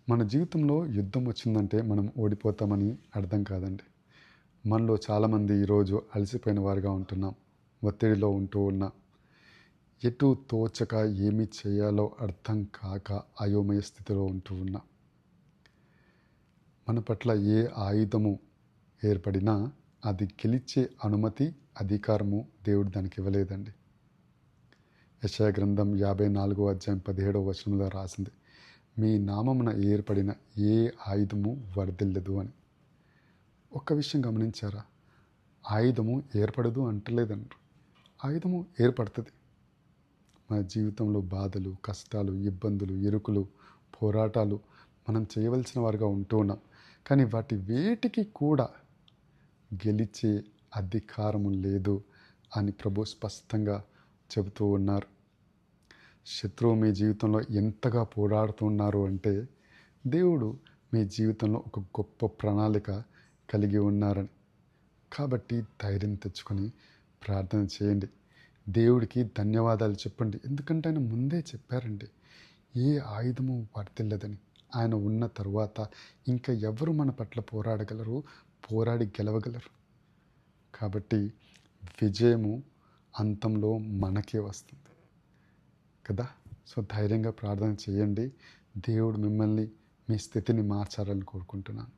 మన జీవితంలో యుద్ధం వచ్చిందంటే మనం ఓడిపోతామని అర్థం కాదండి. మనలో చాలామంది ఈరోజు అలసిపోయిన వారుగా ఉంటున్నాం. ఒత్తిడిలో ఉంటూ ఉన్నాం. ఎటు తోచక ఏమి చేయాలో అర్థం కాక అయోమయ స్థితిలో ఉంటూ ఉన్నాం. మన పట్ల ఏ ఆయుధము ఏర్పడినా అది గెలిచే అనుమతి, అధికారము దేవుడు దానికి ఇవ్వలేదండి. యెషయా గ్రంథం 54 అధ్యాయం 17 వచనంలో రాసింది, మీ నామమున ఏర్పడిన ఏ ఆయుధము వర్ధిల్లదు అని. ఒక్క విషయం గమనించారా? ఆయుధము ఏర్పడదు అంటలేదన్నారు. ఆయుధము ఏర్పడుతుంది. మన జీవితంలో బాధలు, కష్టాలు, ఇబ్బందులు, ఇరుకులు, పోరాటాలు మనం చేయవలసిన వారుగా ఉంటూ ఉన్నాం. కానీ వాటి వేటికి కూడా గెలిచే అధికారము లేదు అని ప్రభు స్పష్టంగా చెబుతూ ఉన్నారు. శత్రువు మీ జీవితంలో ఎంతగా పోరాడుతున్నారు అంటే దేవుడు మీ జీవితంలో ఒక గొప్ప ప్రణాళిక కలిగి ఉన్నారని. కాబట్టి ధైర్యం తెచ్చుకొని ప్రార్థన చేయండి. దేవుడికి ధన్యవాదాలు చెప్పండి. ఎందుకంటే ఆయన ముందే చెప్పారండి, ఏ ఆయుధము వర్తిల్లదని. ఆయన ఉన్న తరువాత ఇంకా ఎవరు మన పట్ల పోరాడగలరు, పోరాడి గెలవగలరు. కాబట్టి విజయము అంతంలో మనకే వస్తుంది కదా. సో ధైర్యంగా ప్రార్థన చేయండి. దేవుడు మిమ్మల్ని, మీ స్థితిని మార్చాలని కోరుకుంటున్నాను.